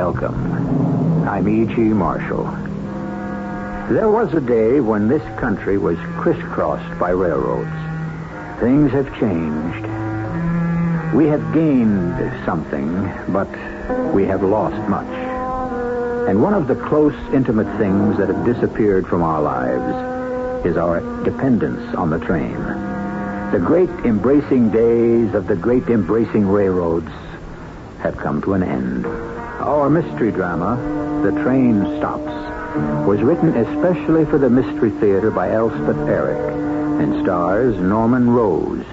Welcome. I'm E.G. Marshall. There was a day when this country was crisscrossed by railroads. Things have changed. We have gained something, but we have lost much. And one of the close, intimate things that have disappeared from our lives is our dependence on the train. The great embracing days of the great embracing railroads have come to an end. Our mystery drama, The Train Stops, was written especially for the Mystery Theater by Elspeth Eric and stars Norman Rose.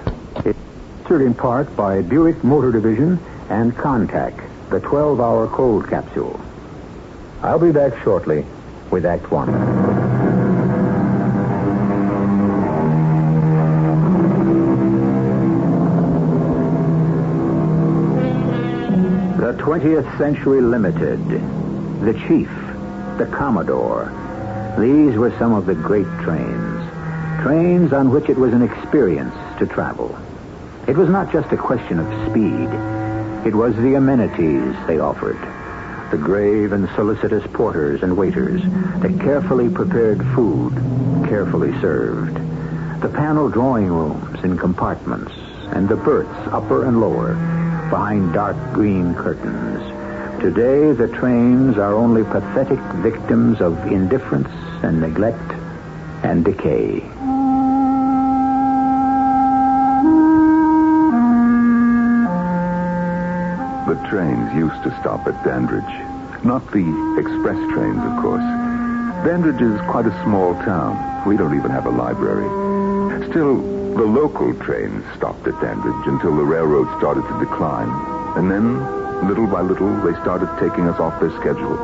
It's sponsored in part by Buick Motor Division and Contact, the 12-hour cold capsule. I'll be back shortly with Act One. The 20th Century Limited, the Chief, the Commodore. These were some of the great trains on which it was an experience to travel. It was not just a question of speed. It was the amenities they offered. The grave and solicitous porters and waiters, the carefully prepared food, carefully served, the panel drawing rooms in compartments, and the berths, upper and lower, behind dark green curtains. Today, the trains are only pathetic victims of indifference and neglect and decay. The trains used to stop at Dandridge. Not the express trains, of course. Dandridge is quite a small town. We don't even have a library. Still, the local trains stopped at Dandridge until the railroad started to decline. And then, little by little, they started taking us off their schedule.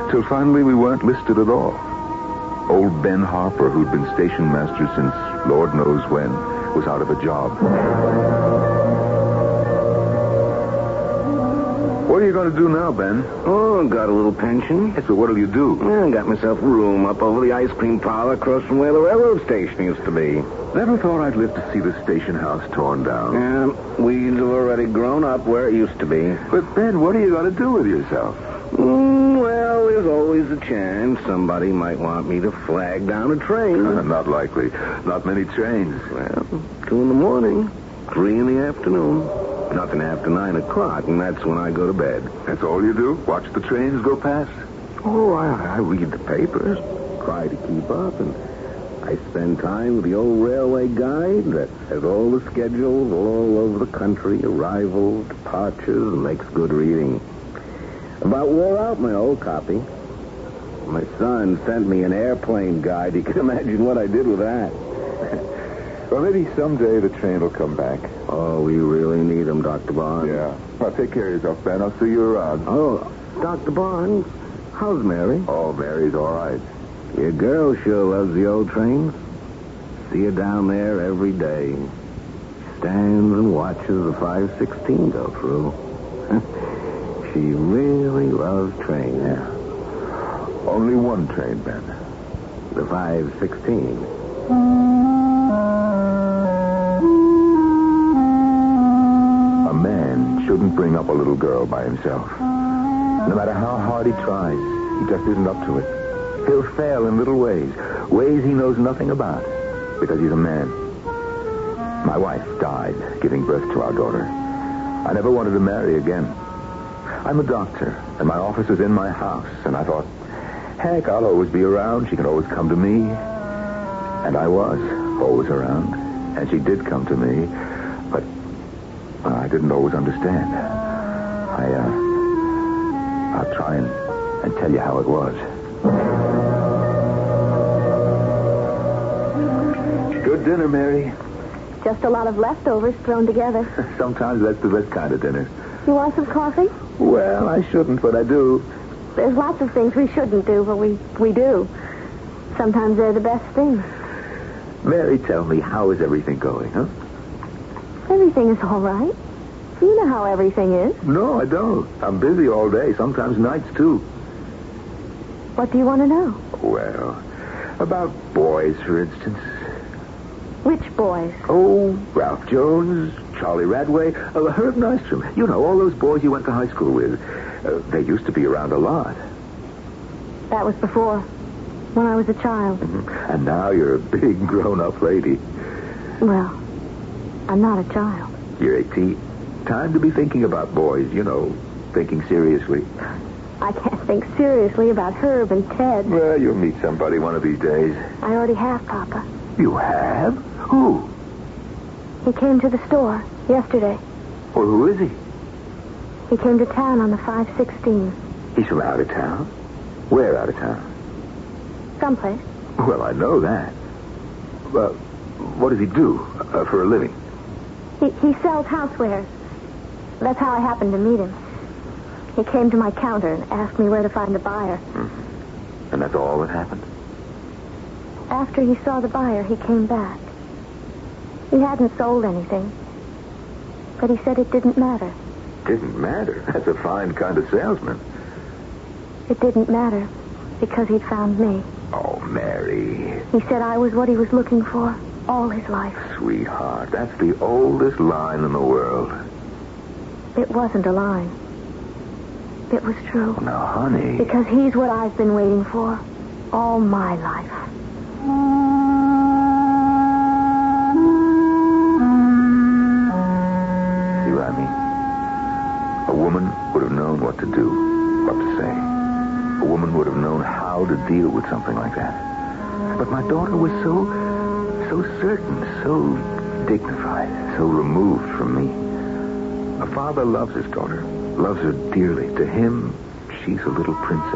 Till finally we weren't listed at all. Old Ben Harper, who'd been station master since Lord knows when, was out of a job. What are you going to do now, Ben? Oh, got a little pension. Yes, but what'll you do? Yeah, got myself a room up over the ice cream parlor across from where the railroad station used to be. Never thought I'd live to see the station house torn down. Yeah, weeds have already grown up where it used to be. But, Ben, what are you going to do with yourself? Well, there's always a chance somebody might want me to flag down a train. Not likely. Not many trains. Well, 2 in the morning, 3 in the afternoon. Nothing after 9 o'clock, and that's when I go to bed. That's all you do? Watch the trains go past? Oh, I read the papers, try to keep up, and I spend time with the old railway guide that has all the schedules all over the country, arrivals, departures, and makes good reading. About wore out my old copy. My son sent me an airplane guide. You can imagine what I did with that. Well, maybe someday the train will come back. Oh, we really need him, Dr. Barnes. Yeah. Well, take care of yourself, Ben. I'll see you around. Oh, Dr. Barnes, how's Mary? Oh, Mary's all right. Your girl sure loves the old trains. See her down there every day. Stands and watches the 516 go through. She really loves trains. Yeah. Only one train, Ben. The 516. A man shouldn't bring up a little girl by himself. No matter how hard he tries, he just isn't up to it. He'll fail in little ways he knows nothing about, because he's a man. My wife died giving birth to our daughter. I never wanted to marry again. I'm a doctor, and my office is in my house, and I thought, heck, I'll always be around. She can always come to me. And I was always around, and she did come to me, but I didn't always understand. I'll try and tell you how it was. Good dinner, Mary. Just a lot of leftovers thrown together. Sometimes that's the best kind of dinner. You want some coffee? Well, I shouldn't, but I do. There's lots of things we shouldn't do, but we do. Sometimes they're the best things. Mary, tell me, how is everything going, huh? Everything is all right. You know how everything is. No, I don't. I'm busy all day, sometimes nights, too. What do you want to know? Well, about boys, for instance. Which boys? Oh, Ralph Jones, Charlie Radway, Herb Nystrom. You know, all those boys you went to high school with. They used to be around a lot. That was before, when I was a child. Mm-hmm. And now you're a big grown-up lady. Well, I'm not a child. You're 18. Time to be thinking about boys, you know, thinking seriously. I can't think seriously about Herb and Ted. Well, you'll meet somebody one of these days. I already have, Papa. You have? Who? He came to the store yesterday. Well, who is he? He came to town on the 516. He's from out of town? Where out of town? Someplace. Well, I know that. What does he do for a living? He sells housewares. That's how I happened to meet him. He came to my counter and asked me where to find a buyer. Mm-hmm. And that's all that happened? After he saw the buyer, he came back. He hadn't sold anything. But he said it didn't matter. Didn't matter? That's a fine kind of salesman. It didn't matter because he'd found me. Oh, Mary. He said I was what he was looking for all his life. Sweetheart, that's the oldest line in the world. It wasn't a line. It was true. Now, honey. Because he's what I've been waiting for all my life. See what I mean? A woman would have known what to do, what to say. A woman would have known how to deal with something like that. But my daughter was so certain, so dignified, so removed from me. A father loves his daughter, loves her dearly. To him, she's a little princess.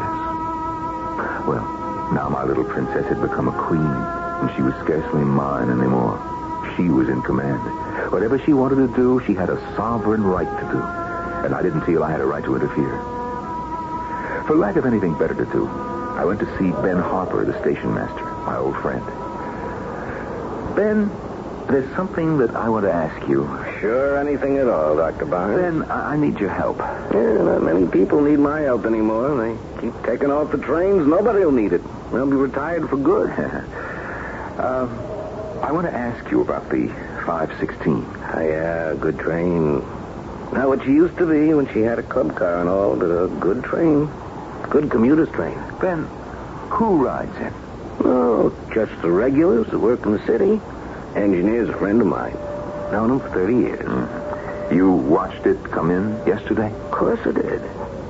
Well, now my little princess had become a queen, and she was scarcely mine anymore. She was in command. Whatever she wanted to do, she had a sovereign right to do. And I didn't feel I had a right to interfere. For lack of anything better to do, I went to see Ben Harper, the station master, my old friend. Ben, there's something that I want to ask you. Sure, anything at all, Dr. Barnes. Ben, I need your help. Yeah, not many people need my help anymore. They keep taking off the trains. Nobody will need it. They'll be retired for good. I want to ask you about the 516. Yeah, good train. Not what she used to be when she had a club car and all, but a good train. Good commuter's train. Ben, who rides it? Oh, just the regulars that work in the city. Engineer's a friend of mine. Known him for 30 years. Mm. You watched it come in yesterday? Of course I did.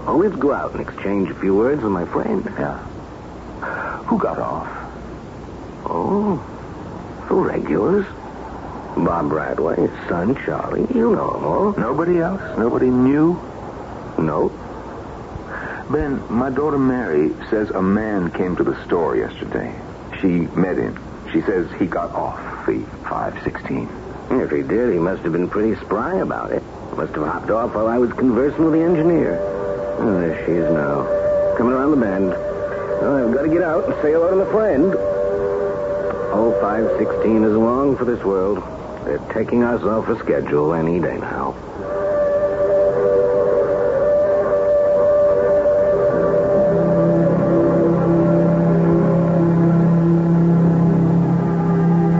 Always go out and exchange a few words with my friend. Yeah. Who got off? Oh, the regulars. Bob Radway, his son, Charlie. You know them all. Nobody else? Nobody new? No. Ben, my daughter Mary says a man came to the store yesterday. She met him. She says he got off the 516. If he did, he must have been pretty spry about it. Must have hopped off while I was conversing with the engineer. Oh, there she is now. Coming around the bend. Oh, I've got to get out and say hello to my friend. Oh, 516 is along for this world. They're taking us off a schedule any day now.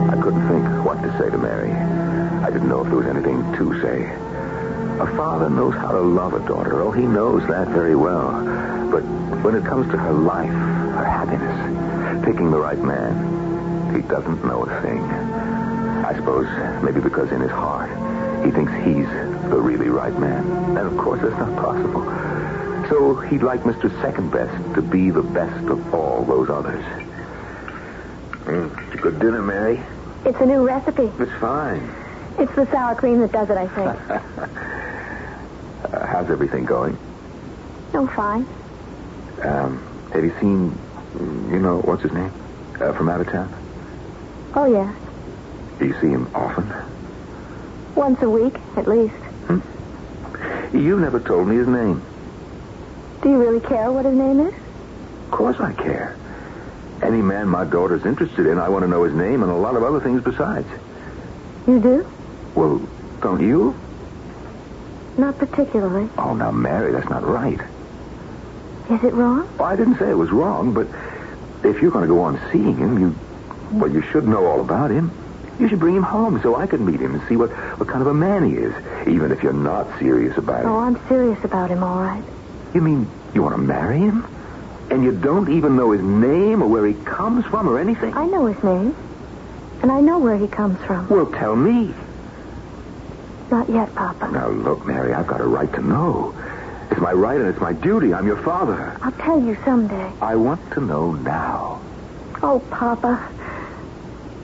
I couldn't think what to say to Mary. I didn't know if there was anything to say. A father knows how to love a daughter. Oh, he knows that very well. But when it comes to her life, her happiness, picking the right man, he doesn't know a thing. I suppose maybe because in his heart he thinks he's the really right man. And of course that's not possible. So he'd like Mr. Second Best to be the best of all those others. It's a good dinner, Mary. It's a new recipe. It's fine. It's the sour cream that does it, I think. How's everything going? Oh, fine. Have you seen, what's his name? From out of town? Oh, yeah. Do you see him often? Once a week, at least. You never told me his name. Do you really care what his name is? Of course I care. Any man my daughter's interested in, I want to know his name and a lot of other things besides. You do? Well, don't you? Not particularly. Oh, now, Mary, that's not right. Is it wrong? Well, I didn't say it was wrong, but if you're going to go on seeing him, you should know all about him. You should bring him home so I can meet him and see what kind of a man he is, even if you're not serious about it. Oh, I'm serious about him, all right. You mean you want to marry him? And you don't even know his name or where he comes from or anything? I know his name. And I know where he comes from. Well, tell me. Not yet, Papa. Now, look, Mary, I've got a right to know. It's my right and it's my duty. I'm your father. I'll tell you someday. I want to know now. Oh, Papa.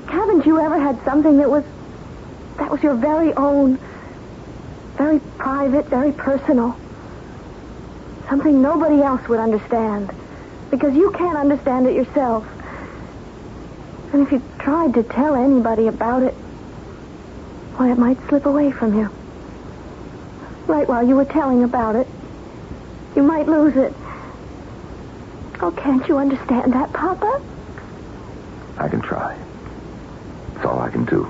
Haven't you ever had something that was your very own, very private, very personal? Something nobody else would understand. Because you can't understand it yourself. And if you tried to tell anybody about it, why, it might slip away from you. Right while you were telling about it, you might lose it. Oh, can't you understand that, Papa? I can try. That's all I can do.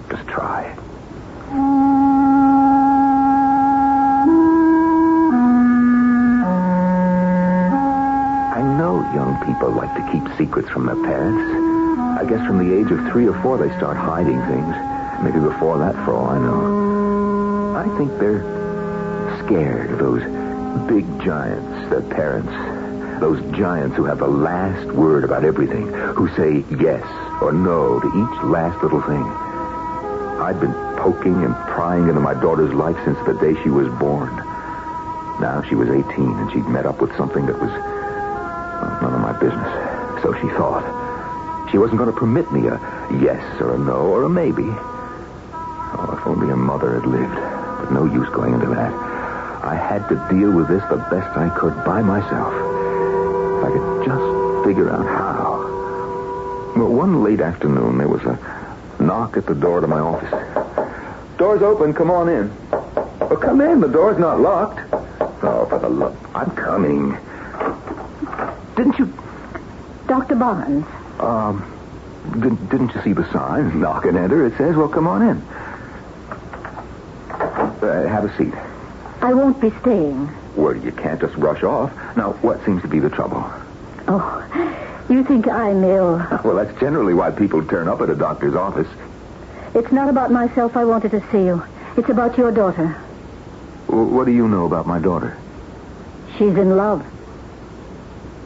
Just try. I know young people like to keep secrets from their parents. I guess from the age of 3 or 4 they start hiding things. Maybe before that, for all I know. I think they're scared of those big giants, their parents. Those giants who have the last word about everything, who say yes or no to each last little thing. I'd been poking and prying into my daughter's life since the day she was born. Now she was 18 and she'd met up with something that was none of my business. So she thought. She wasn't going to permit me a yes or a no or a maybe. Oh, if only her mother had lived. But no use going into that. I had to deal with this the best I could by myself. If I could just figure out how. Well, one late afternoon, there was a knock at the door to my office. Door's open. Come on in. Well, come in. The door's not locked. Oh, for the love... I'm coming. Didn't you... Dr. Barnes. Didn't you see the sign? Knock and enter. It says, well, come on in. Have a seat. I won't be staying. Well, you can't just rush off. Now, what seems to be the trouble? Oh, you think I'm ill. Well, that's generally why people turn up at a doctor's office. It's not about myself I wanted to see you. It's about your daughter. What do you know about my daughter? She's in love.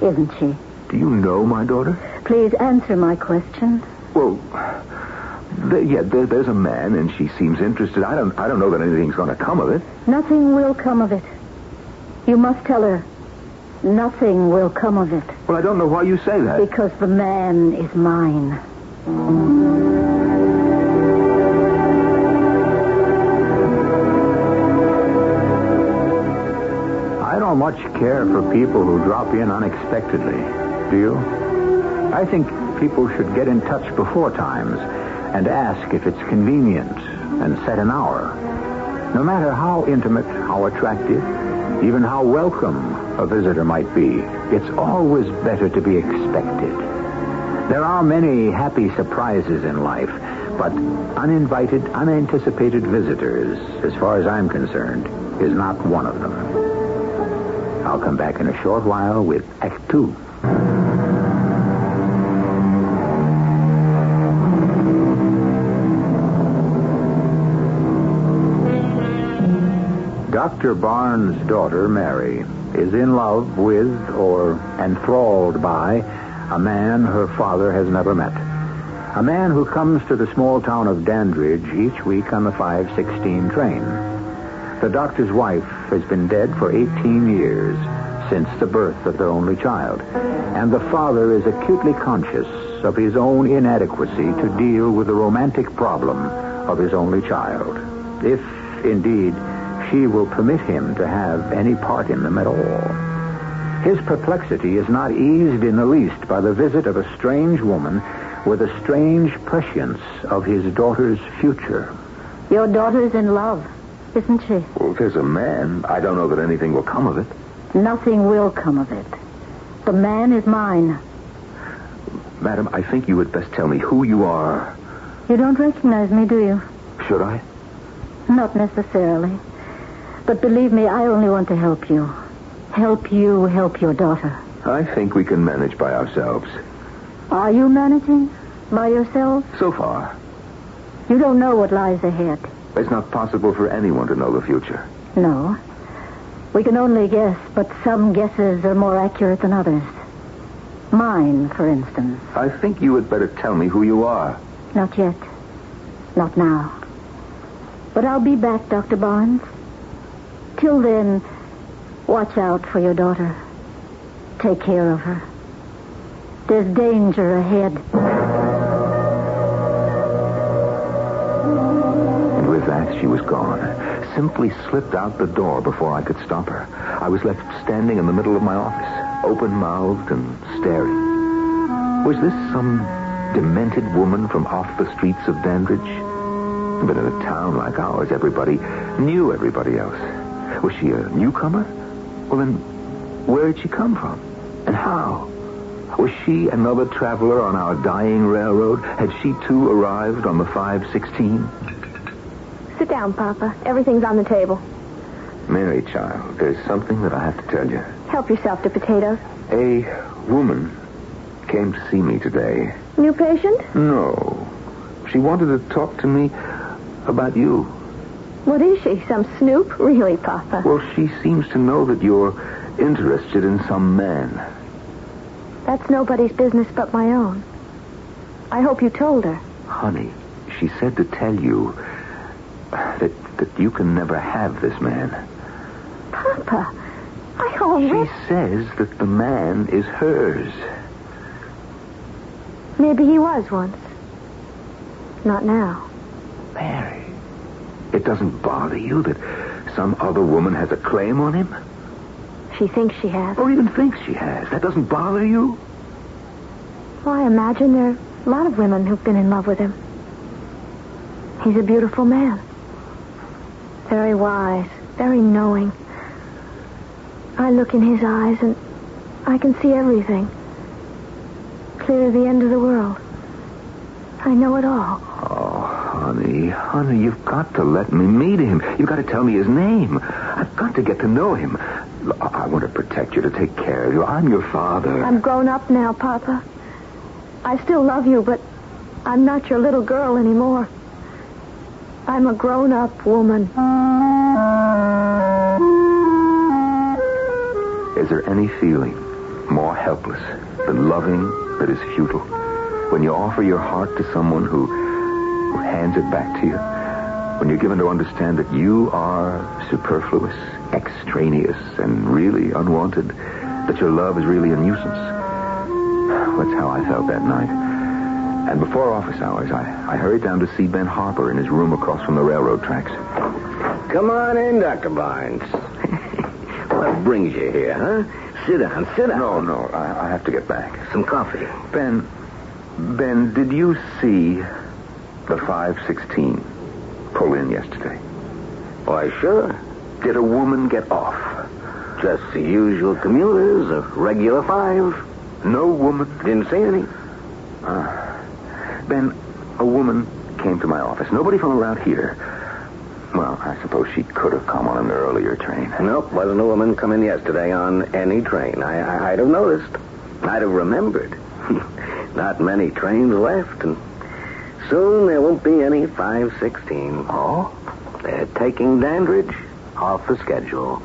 Isn't she? Do you know my daughter? Please answer my question. Well, there's a man, and she seems interested. I don't know that anything's going to come of it. Nothing will come of it. You must tell her. Nothing will come of it. Well, I don't know why you say that. Because the man is mine. I don't much care for people who drop in unexpectedly. Do you? I think people should get in touch before times and ask if it's convenient and set an hour. No matter how intimate, how attractive, even how welcome a visitor might be, it's always better to be expected. There are many happy surprises in life, but uninvited, unanticipated visitors, as far as I'm concerned, is not one of them. I'll come back in a short while with Act 2. Dr. Barnes' daughter, Mary, is in love with or enthralled by a man her father has never met. A man who comes to the small town of Dandridge each week on the 5:16 train. The doctor's wife has been dead for 18 years, since the birth of their only child, and the father is acutely conscious of his own inadequacy to deal with the romantic problem of his only child, if, indeed, she will permit him to have any part in them at all. His perplexity is not eased in the least by the visit of a strange woman with a strange prescience of his daughter's future. Your daughter's in love, isn't she? Well, if there's a man, I don't know that anything will come of it. Nothing will come of it. The man is mine. Madam, I think you would best tell me who you are. You don't recognize me, do you? Should I? Not necessarily. But believe me, I only want to help you. Help you help your daughter. I think we can manage by ourselves. Are you managing by yourself? So far. You don't know what lies ahead. It's not possible for anyone to know the future. No. We can only guess, but some guesses are more accurate than others. Mine, for instance. I think you had better tell me who you are. Not yet. Not now. But I'll be back, Dr. Barnes. Till then, watch out for your daughter. Take care of her. There's danger ahead. And with that, she was gone. Simply slipped out the door before I could stop her. I was left standing in the middle of my office, open-mouthed and staring. Was this some demented woman from off the streets of Dandridge? But in a town like ours, everybody knew everybody else. Was she a newcomer? Well, then, where had she come from? And how? Was she another traveler on our dying railroad? Had she, too, arrived on the 516? Sit down, Papa. Everything's on the table. Mary, child, there's something that I have to tell you. Help yourself to potatoes. A woman came to see me today. New patient? No. She wanted to talk to me about you. What is she? Some snoop? Really, Papa? Well, she seems to know that you're interested in some man. That's nobody's business but my own. I hope you told her. Honey, she said to tell you that you can never have this man. Papa, I already... She says that the man is hers. Maybe he was once. Not now. Mary, it doesn't bother you that some other woman has a claim on him? She thinks she has. Or even thinks she has. That doesn't bother you? Well, I imagine there are a lot of women who've been in love with him. He's a beautiful man. Very wise, very knowing. I look in his eyes and I can see everything. Clear to the end of the world. I know it all. Oh, honey, you've got to let me meet him. You've got to tell me his name. I've got to get to know him. I want to protect you, to take care of you. I'm your father. I'm grown up now, Papa. I still love you, but I'm not your little girl anymore. I'm a grown-up woman. Is there any feeling more helpless than loving that is futile? When you offer your heart to someone who hands it back to you? When you're given to understand that you are superfluous, extraneous, and really unwanted? That your love is really a nuisance? That's how I felt that night. And before office hours, I hurried down to see Ben Harper in his room across from the railroad tracks. Come on in, Dr. Barnes. What brings you here, huh? Sit down. No, I have to get back. Some coffee. Ben, did you see the 516 pull in yesterday? Why, sure. Did a woman get off? Just the usual commuters, a regular 5. No woman? Didn't see any. Ben, a woman came to my office. Nobody from around here. Well, I suppose she could have come on an earlier train. Nope, wasn't a woman come in yesterday on any train. I'd have noticed. I'd have remembered. Not many trains left, and soon there won't be any 516. Oh? They're taking Dandridge off the schedule.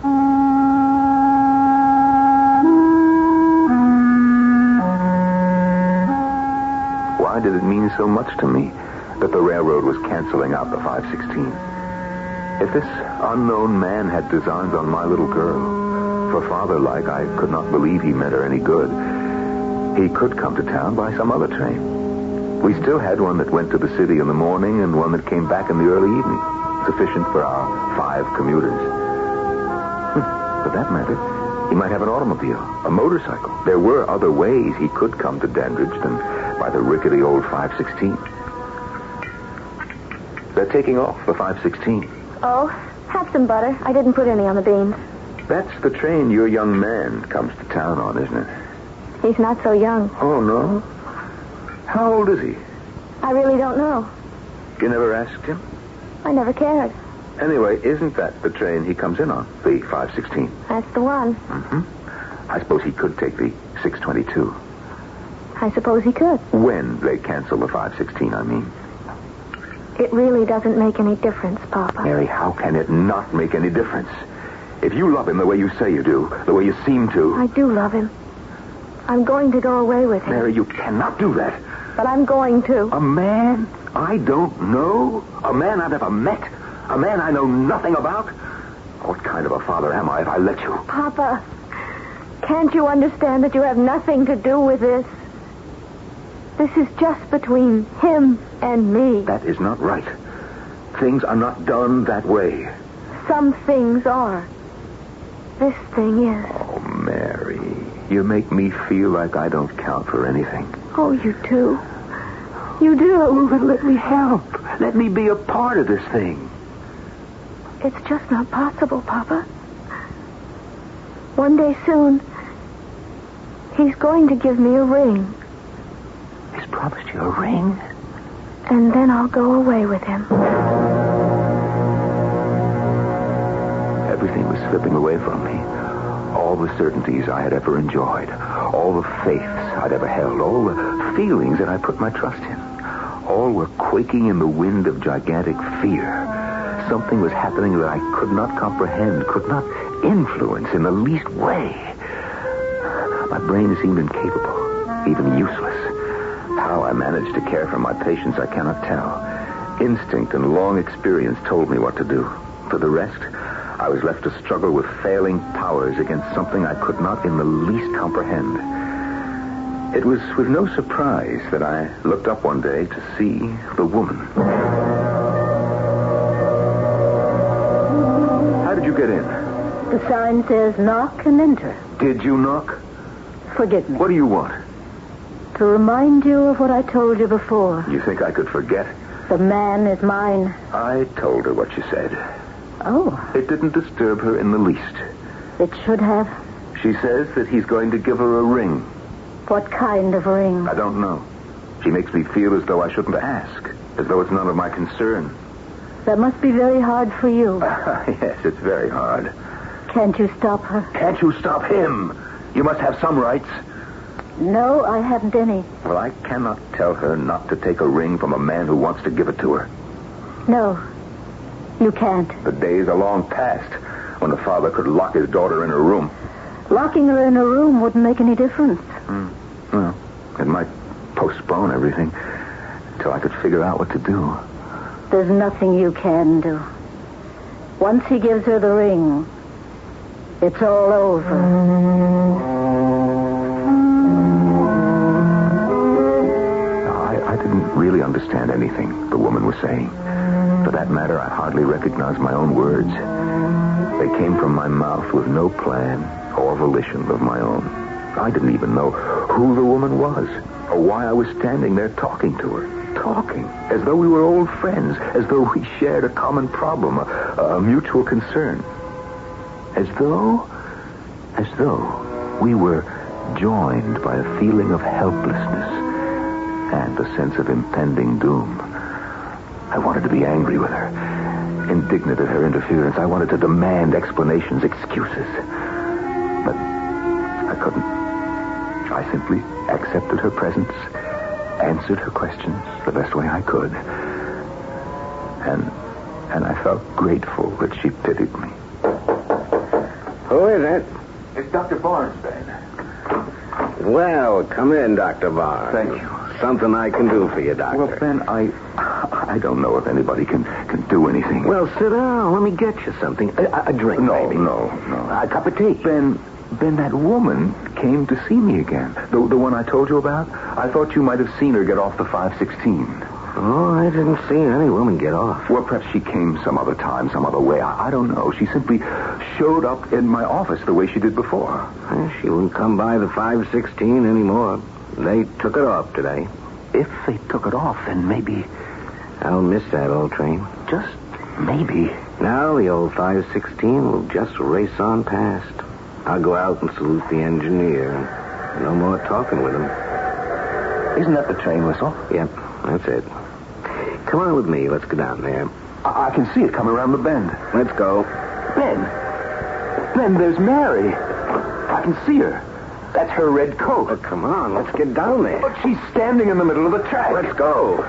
Why did it mean so much to me that the railroad was canceling out the 516? If this unknown man had designs on my little girl, for father-like, I could not believe he meant her any good. He could come to town by some other train. We still had one that went to the city in the morning and one that came back in the early evening, sufficient for our 5 commuters. For that matter, he might have an automobile, a motorcycle. There were other ways he could come to Dandridge than by the rickety old 516. They're taking off the 516. Oh, have some butter. I didn't put any on the beans. That's the train your young man comes to town on, isn't it? He's not so young. Oh, no? How old is he? I really don't know. You never asked him? I never cared. Anyway, isn't that the train he comes in on, the 516? That's the one. Mm-hmm. I suppose he could take the 622. I suppose he could. When they cancel the 516, I mean. It really doesn't make any difference, Papa. Mary, how can it not make any difference? If you love him the way you say you do, the way you seem to... I do love him. I'm going to go away with him. Mary, you cannot do that. But I'm going to. A man I don't know? A man I've never met? A man I know nothing about? What kind of a father am I if I let you? Papa, can't you understand that you have nothing to do with this? This is just between him and me. That is not right. Things are not done that way. Some things are. This thing is. Oh, Mary, you make me feel like I don't count for anything. Oh, you do. You do. Oh, but let me help. Let me be a part of this thing. It's just not possible, Papa. One day soon, he's going to give me a ring. He's promised you a ring? And then I'll go away with him. Everything was slipping away from me. All the certainties I had ever enjoyed. All the faiths I'd ever held. All the feelings that I put my trust in. All were quaking in the wind of gigantic fear. Something was happening that I could not comprehend, could not influence in the least way. My brain seemed incapable, even useless. How I managed to care for my patients, I cannot tell. Instinct and long experience told me what to do. For the rest, I was left to struggle with failing powers against something I could not in the least comprehend. It was with no surprise that I looked up one day to see the woman. How did you get in? The sign says knock and enter. Did you knock? Forgive me. What do you want? To remind you of what I told you before. You think I could forget? The man is mine. I told her what you said. Oh. It didn't disturb her in the least. It should have. She says that he's going to give her a ring. What kind of ring? I don't know. She makes me feel as though I shouldn't ask. As though it's none of my concern. That must be very hard for you. Yes, it's very hard. Can't you stop her? Can't you stop him? You must have some rights. No, I haven't any. Well, I cannot tell her not to take a ring from a man who wants to give it to her. No, you can't. The days are long past when a father could lock his daughter in her room. Locking her in a room wouldn't make any difference. Well, it might postpone everything until I could figure out what to do. There's nothing you can do. Once he gives her the ring, it's all over. I didn't really understand anything the woman was saying. For that matter, I hardly recognized my own words. They came from my mouth with no plan or volition of my own. I didn't even know who the woman was or why I was standing there talking to her. Talking as though we were old friends, as though we shared a common problem, a mutual concern. As though we were joined by a feeling of helplessness and a sense of impending doom. I wanted to be angry with her, indignant at her interference. I wanted to demand explanations, excuses. But I couldn't. I simply accepted her presence, answered her questions the best way I could. And I felt grateful that she pitied me. Who is it? It's Dr. Barnes, Ben. Well, come in, Dr. Barnes. Thank you. Something I can do for you, Doctor. Well, Ben, I don't know if anybody can do anything. Well, sit down. Let me get you something. A drink, maybe. No. A cup of tea. Ben, that woman came to see me again. The one I told you about? I thought you might have seen her get off the 516. Oh, I didn't see any woman get off. Well, perhaps she came some other time, some other way. I don't know. She simply showed up in my office the way she did before. She wouldn't come by the 516 anymore. They took it off today. If they took it off, then maybe... I'll miss that old train. Just maybe. Now the old 516 will just race on past. I'll go out and salute the engineer. No more talking with him. Isn't that the train whistle? Yep, that's it. Come on with me. Let's go down there. I can see it coming around the bend. Let's go. Ben, there's Mary. I can see her. That's her red coat. Oh, come on. Let's get down there. But she's standing in the middle of the track. Let's go.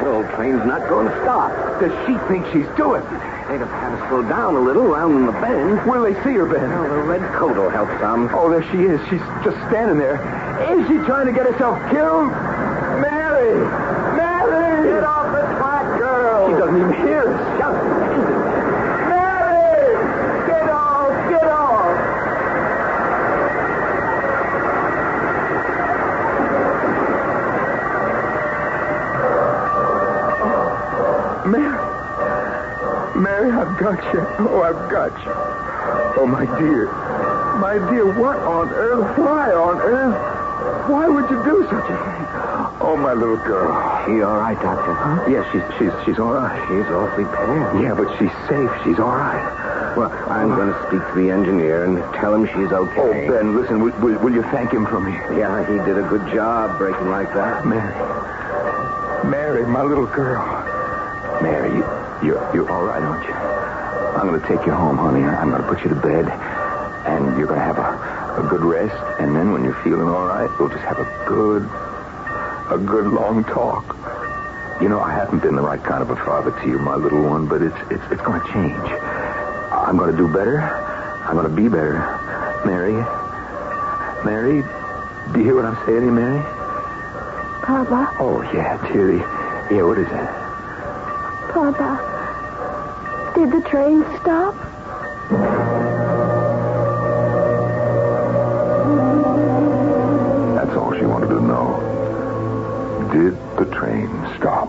old train's not going to stop. Does she think she's doing? They'd have had to slow down a little round in the bend. Will they see her, Ben? Well, the red coat will help some. Oh, there she is. She's just standing there. Is she trying to get herself killed? Mary! Mary! Get off the track, girl! She doesn't even hear us. Just Mary! Get off! Get off! Mary! Mary, I've got you. Oh, I've got you. Oh, my dear. My dear, what on earth? Why on earth? Why would you do such a thing? Oh, my little girl. She all right, Doctor? Huh? Yes, she's all right. She's awfully pale. Yeah, but she's safe. She's all right. Well, I'm going to speak to the engineer and tell him she's okay. Oh, Ben, listen, will you thank him for me? Yeah, he did a good job breaking like that. Mary, my little girl. Mary, you're all right, aren't you? I'm going to take you home, honey. I'm going to put you to bed, and you're going to have a good rest, and then when you're feeling all right, we'll just have a good long talk. You know, I haven't been the right kind of a father to you, my little one, but it's going to change. I'm going to do better. I'm going to be better. Mary, do you hear what I'm saying to you, Mary? Papa. Oh, yeah, dearie. Yeah, what is that? Papa, did the train stop? That's all she wanted to know. Did the train stop?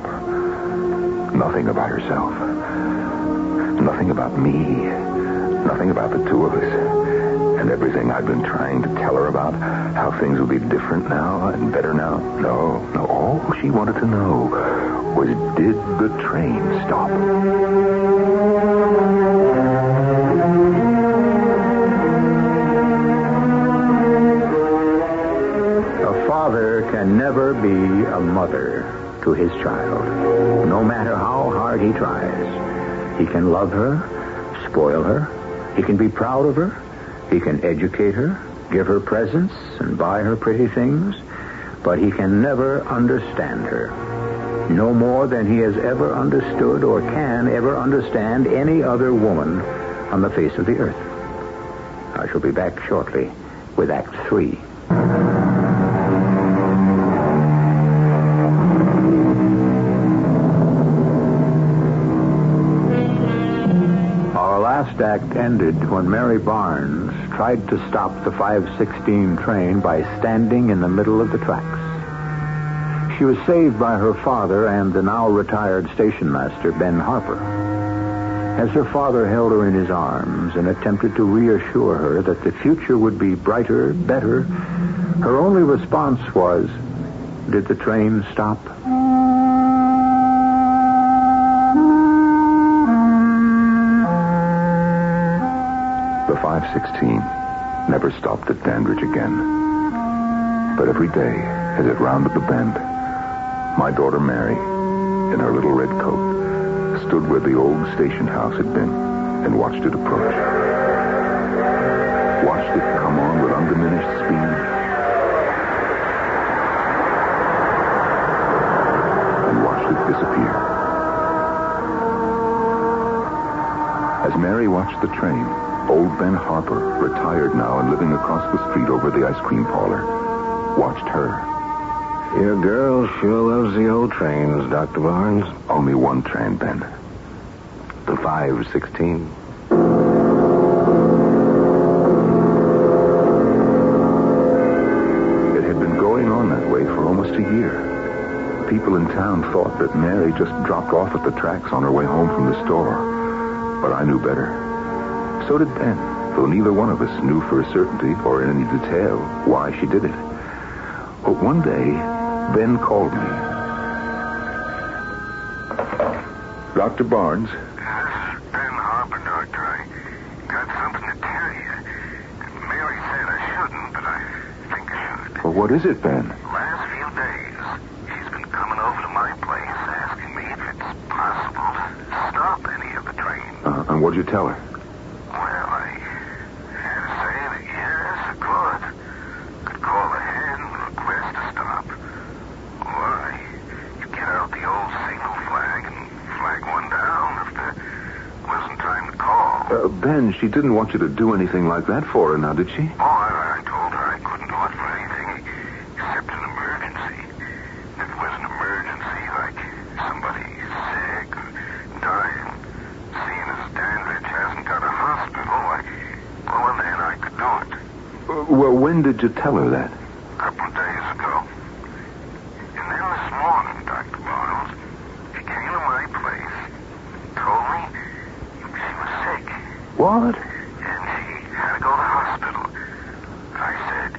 Nothing about herself. Nothing about me. Nothing about the two of us. And everything I've been trying to tell her about how things will be different now and better now. No. All she wanted to know was, did the train stop? A father can never be a mother to his child, no matter how hard he tries. He can love her, spoil her. He can be proud of her. He can educate her, give her presents, and buy her pretty things. But he can never understand her. No more than he has ever understood or can ever understand any other woman on the face of the earth. I shall be back shortly with Act 3. Our last act ended when Mary Barnes tried to stop the 5:16 train by standing in the middle of the tracks. She was saved by her father and the now retired station master, Ben Harper. As her father held her in his arms and attempted to reassure her that the future would be brighter, better, her only response was, "Did the train stop?" The 516 never stopped at Dandridge again. But every day, as it rounded the bend, my daughter Mary, in her little red coat, stood where the old station house had been and watched it approach. Watched it come on with undiminished speed. And watched it disappear. As Mary watched the train, old Ben Harper, retired now and living across the street over the ice cream parlor, watched her. Your girl sure loves the old trains, Dr. Barnes. Only one train, Ben. The 516. It had been going on that way for almost a year. People in town thought that Mary just dropped off at the tracks on her way home from the store. But I knew better. So did Ben, though neither one of us knew for a certainty or in any detail why she did it. But one day, Ben called me. Dr. Barnes? This is Ben Harper, Doctor. I got something to tell you. Mary said I shouldn't, but I think I should. Well, what is it, Ben? Last few days, she's been coming over to my place asking me if it's possible to stop any of the trains. And what'd you tell her? Well, I had to say that yes, I could. Could call ahead and request to stop. Or I could get out the old signal Ben, she didn't want you to do anything like that for her now, did she? Oh, I told her I couldn't do it for anything except an emergency. If it was an emergency, like somebody sick or dying, seeing as Danbridge hasn't got a hospital, well, then I could do it. Well, when did you tell her that? A couple of days ago. And then this morning, Dr. Barnes, she came to my place, told me she was sick. What? And she had to go to the hospital. I said,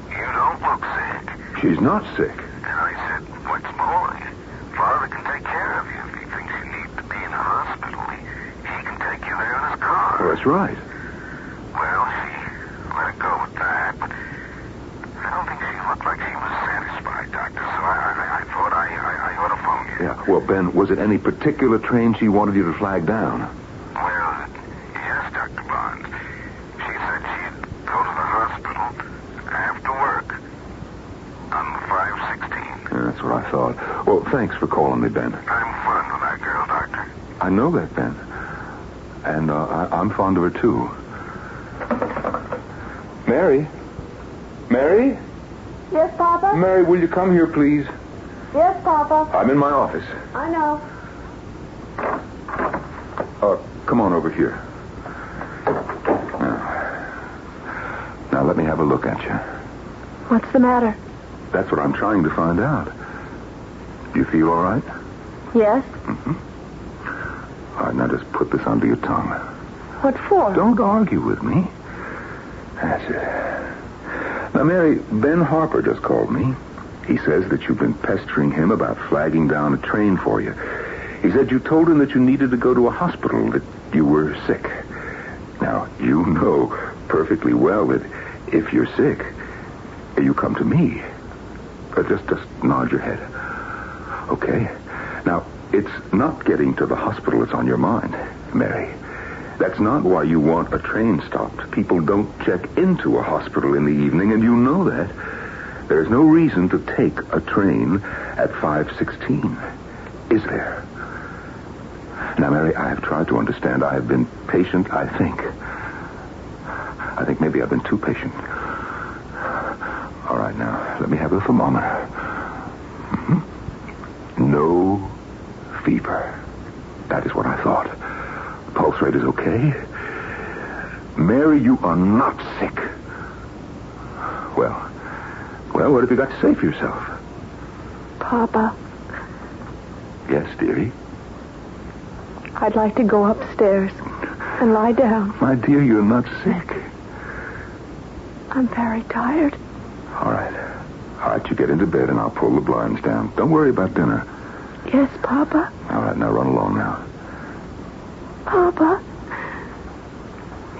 you don't look sick. She's not sick. And I said, what's more, Father can take care of you. If he thinks you need to be in the hospital, he can take you there in his car. Well, that's right. Well, she let it go with that, but I don't think she looked like she was satisfied, Doctor, so I thought I ought to phone you. Yeah. Well, Ben, was it any particular train she wanted you to flag down? Well, yes, Dr. Barnes. She said she'd go to the hospital after work on the 516. Yeah, that's what I thought. Well, thanks for calling me, Ben. I'm fond of that girl, Doctor. I know that, Ben. And I'm fond of her, too. Mary? Mary? Yes, Papa? Mary, will you come here, please? Yes, Papa. I'm in my office. I know. Come on over here. Now, let me have a look at you. What's the matter? That's what I'm trying to find out. Do you feel all right? Yes? All right, now just put this under your tongue. What for? Don't argue with me. That's it. Now, Mary, Ben Harper just called me. He says that you've been pestering him about flagging down a train for you. He said you told him that you needed to go to a hospital, that you were sick. Now, you know perfectly well that if you're sick, you come to me. Just nod your head. Okay. Now, it's not getting to the hospital that's on your mind, Mary. That's not why you want a train stopped. People don't check into a hospital in the evening, and you know that. There's no reason to take a train at 5:16, is there? Now, Mary, I have tried to understand. I have been patient, I think. I think maybe I've been too patient. All right, now, let me have the thermometer. No fever. That is what I thought. Pulse rate is okay. Mary, you are not sick. Well, what have you got to say for yourself? Papa, Yes, dearie? I'd like to go upstairs and lie down. My dear, you're not sick. I'm very tired. All right, you get into bed and I'll pull the blinds down. Don't worry about dinner. Yes, Papa? All right, now run along now. Papa,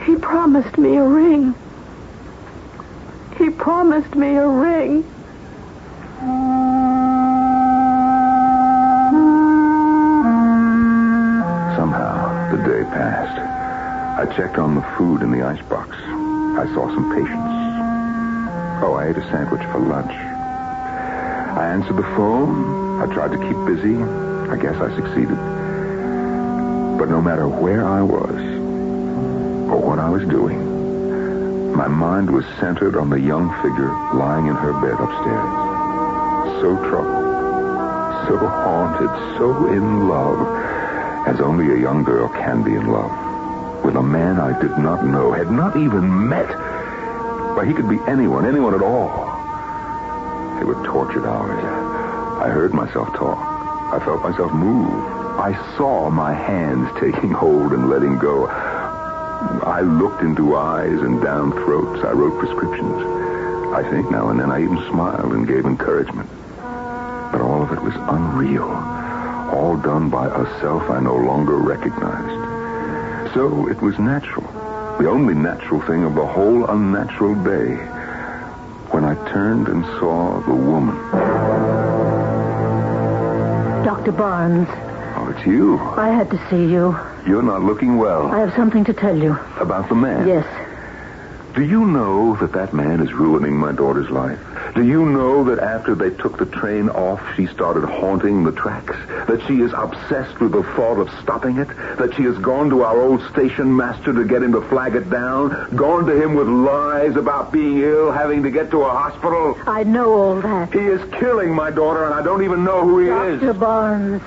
he promised me a ring. He promised me a ring. Somehow, the day passed. I checked on the food in the icebox. I saw some patience. Oh, I ate a sandwich for lunch. I answered the phone. I tried to keep busy. I guess I succeeded. But no matter where I was or what I was doing, my mind was centered on the young figure lying in her bed upstairs. So troubled, so haunted, so in love, as only a young girl can be in love, with a man I did not know, had not even met. Why, he could be anyone at all. They were tortured hours. I heard myself talk. I felt myself move. I saw my hands taking hold and letting go. I looked into eyes and down throats. I wrote prescriptions. I think now and then I even smiled and gave encouragement. But all of it was unreal. All done by a self I no longer recognized. So it was natural. The only natural thing of the whole unnatural day, when I turned and saw the woman. Dr. Barnes. Oh, it's you. I had to see you. You're not looking well. I have something to tell you. About the man? Yes. Do you know that man is ruining my daughter's life? Do you know that after they took the train off, she started haunting the tracks? That she is obsessed with the thought of stopping it? That she has gone to our old station master to get him to flag it down? Gone to him with lies about being ill, having to get to a hospital? I know all that. He is killing my daughter, and I don't even know who he is. Dr. Barnes,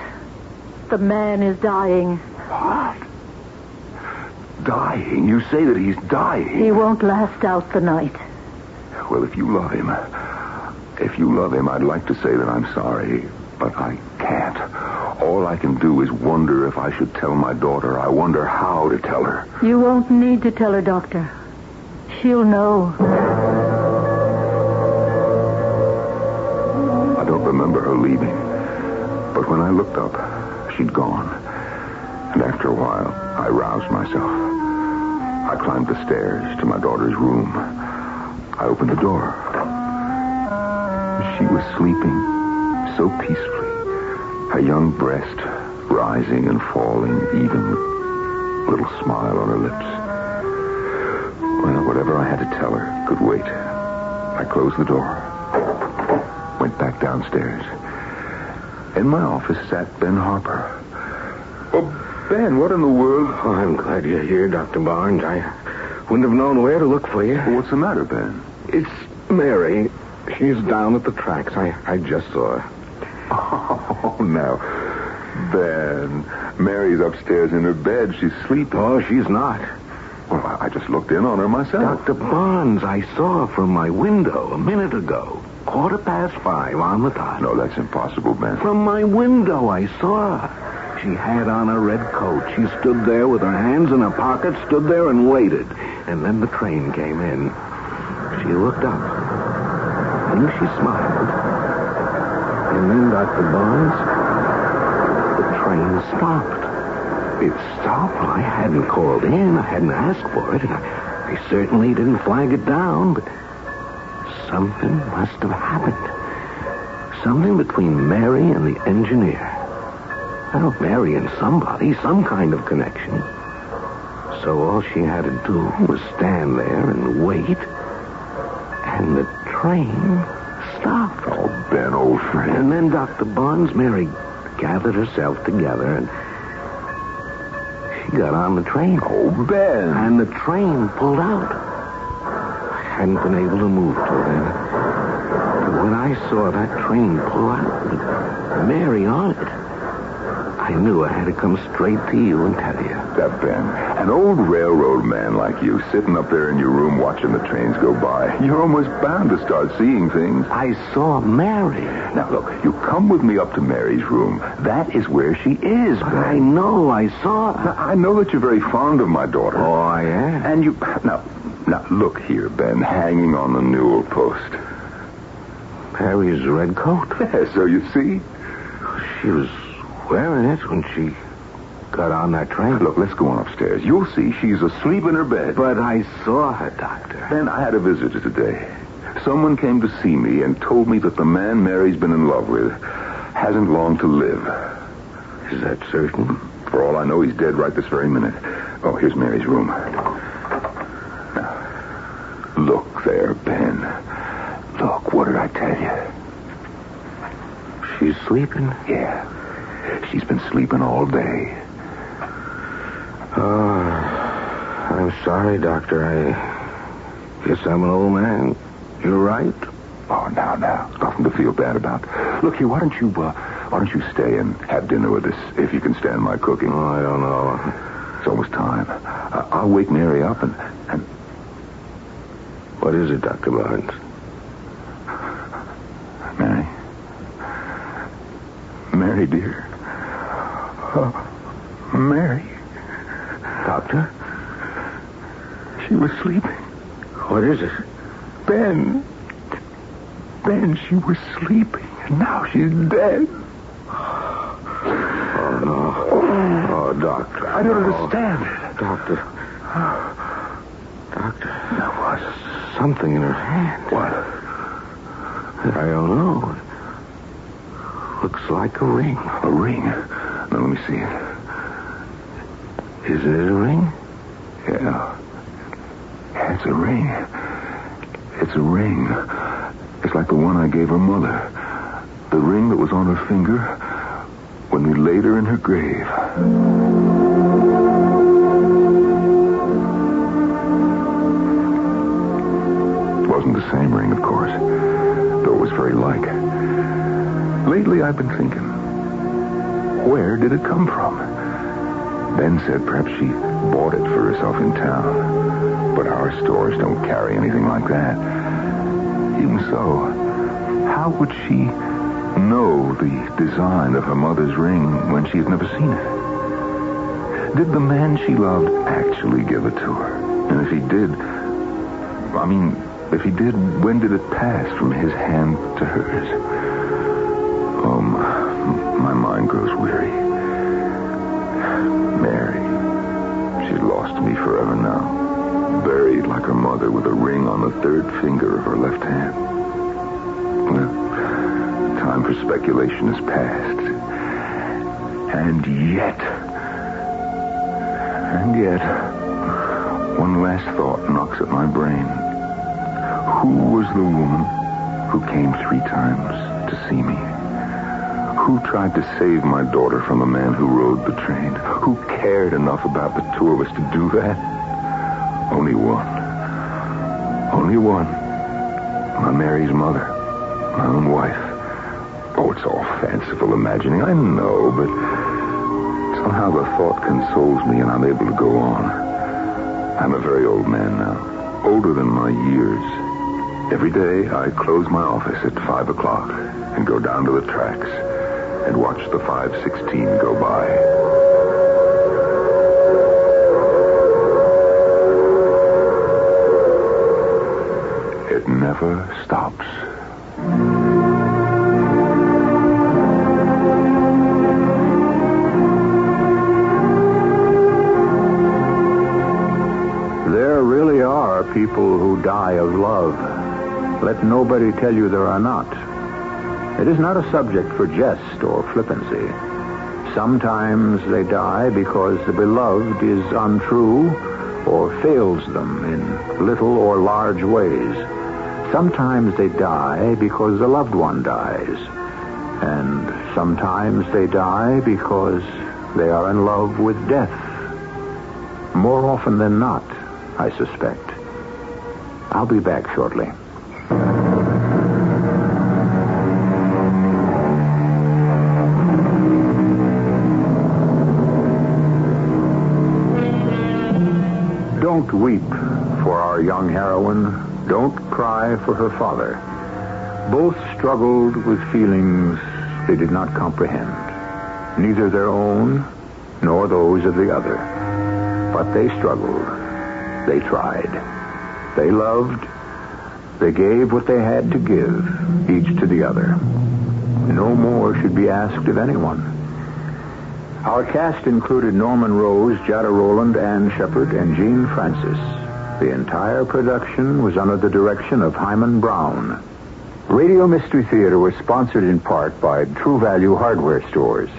the man is dying. What? Dying? You say that he's dying? He won't last out the night. Well, if you love him, I'd like to say that I'm sorry, but I can't. All I can do is wonder if I should tell my daughter. I wonder how to tell her. You won't need to tell her, Doctor. She'll know. I don't remember her leaving, but when I looked up, she'd gone. And after a while, I roused myself. I climbed the stairs to my daughter's room. I opened the door. She was sleeping so peacefully, her young breast rising and falling evenly, a little smile on her lips. Well, whatever I had to tell her could wait. I closed the door, went back downstairs. In my office sat Ben Harper. Oh, Ben, what in the world? Oh, I'm glad you're here, Dr. Barnes. I wouldn't have known where to look for you. Well, what's the matter, Ben? It's Mary. She's down at the tracks. I just saw her. Oh, now, Ben, Mary's upstairs in her bed. She's sleeping. Oh, she's not. Well, I just looked in on her myself. Dr. Barnes, I saw her from my window a minute ago. 5:15 on the dot. No, that's impossible, Ben. From my window, I saw her. She had on a red coat. She stood there with her hands in her pockets, stood there and waited. And then the train came in. She looked up. Then she smiled. And then, Dr. Barnes, the train stopped. It stopped. Well, I hadn't called in. I hadn't asked for it. And I certainly didn't flag it down. But something must have happened. Something between Mary and the engineer. Well, Mary and somebody, some kind of connection. So all she had to do was stand there and wait. And the train stopped. Oh, Ben, old friend. And then Dr. Barnes, Mary gathered herself together and she got on the train. Oh, Ben. And the train pulled out. I hadn't been able to move till then. But when I saw that train pull out with Mary on it, I knew I had to come straight to you and tell you. That Ben, an old railroad man like you, sitting up there in your room watching the trains go by, you're almost bound to start seeing things. I saw Mary. Now, look, you come with me up to Mary's room. That is where she is, Ben. I know, I saw her. Now, I know that you're very fond of my daughter. Oh, I am. And you... Now, look here, Ben, hanging on the newel post. Mary's red coat. Yeah, so you see? She was wearing it when she got on that train. Look, let's go on upstairs. You'll see she's asleep in her bed. But I saw her, Doctor. Ben, I had a visitor today. Someone came to see me and told me that the man Mary's been in love with hasn't long to live. Is that certain? For all I know, he's dead right this very minute. Oh, here's Mary's room. Now, look there, Ben. Look, what did I tell you? She's sleeping? Yeah. She's been sleeping all day. Oh, I'm sorry, Doctor. I guess I'm an old man. You're right. Oh, now. Nothing to feel bad about. Look here, why don't you stay and have dinner with us, if you can stand my cooking? Oh, I don't know. It's almost time. I'll wake Mary up and... What is it, Dr. Barnes? Mary, dear. Mary. Doctor? She was sleeping. What is it? Ben, she was sleeping, and now she's dead. Oh, no. Oh, Doctor. I don't understand it. Doctor. There was something in her hand. What? I don't know. Looks like a ring. A ring? Now, let me see it. Is it a ring? Yeah. It's a ring. It's a ring. It's like the one I gave her mother. The ring that was on her finger when we laid her in her grave. It wasn't the same ring, of course, though it was very like. Lately, I've been thinking, where did it come from? Ben said perhaps she bought it for herself in town, but our stores don't carry anything like that. Even so, how would she know the design of her mother's ring when she had never seen it? Did the man she loved actually give it to her? And if he did, when did it pass from his hand to hers? Oh, my mind grows weary. Mary, she's lost to me forever now. Buried like her mother with a ring on the third finger of her left hand. Well, time for speculation is past. And yet, one last thought knocks at my brain. Who was the woman who came 3 times to see me? Who tried to save my daughter from the man who rode the train? Who cared enough about the two of us to do that? Only one. Only one. My Mary's mother. My own wife. Oh, it's all fanciful imagining, I know, but somehow the thought consoles me and I'm able to go on. I'm a very old man now. Older than my years. Every day I close my office at 5 o'clock and go down to the tracks and watch the 516 go by. It never stops. There really are people who die of love. Let nobody tell you there are not. It is not a subject for jest or flippancy. Sometimes they die because the beloved is untrue or fails them in little or large ways. Sometimes they die because the loved one dies. And sometimes they die because they are in love with death. More often than not, I suspect. I'll be back shortly. Don't weep for our young heroine. Don't cry for her father. Both struggled with feelings they did not comprehend. Neither their own nor those of the other. But they struggled. They tried. They loved. They gave what they had to give, each to the other. No more should be asked of anyone. Our cast included Norman Rose, Jada Rowland, Ann Shepard, and Jean Francis. The entire production was under the direction of Hyman Brown. Radio Mystery Theater was sponsored in part by True Value Hardware Stores.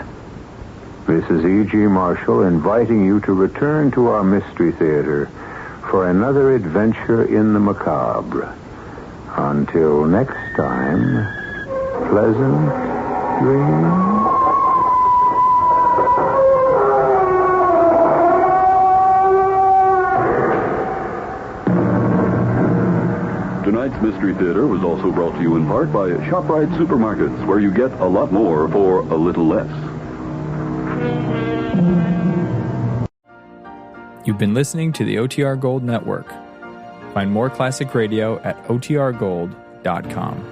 This is E.G. Marshall inviting you to return to our Mystery Theater for another adventure in the macabre. Until next time, pleasant dreams. Tonight's Mystery Theater was also brought to you in part by ShopRite Supermarkets, where you get a lot more for a little less. You've been listening to the OTR Gold Network. Find more classic radio at otrgold.com.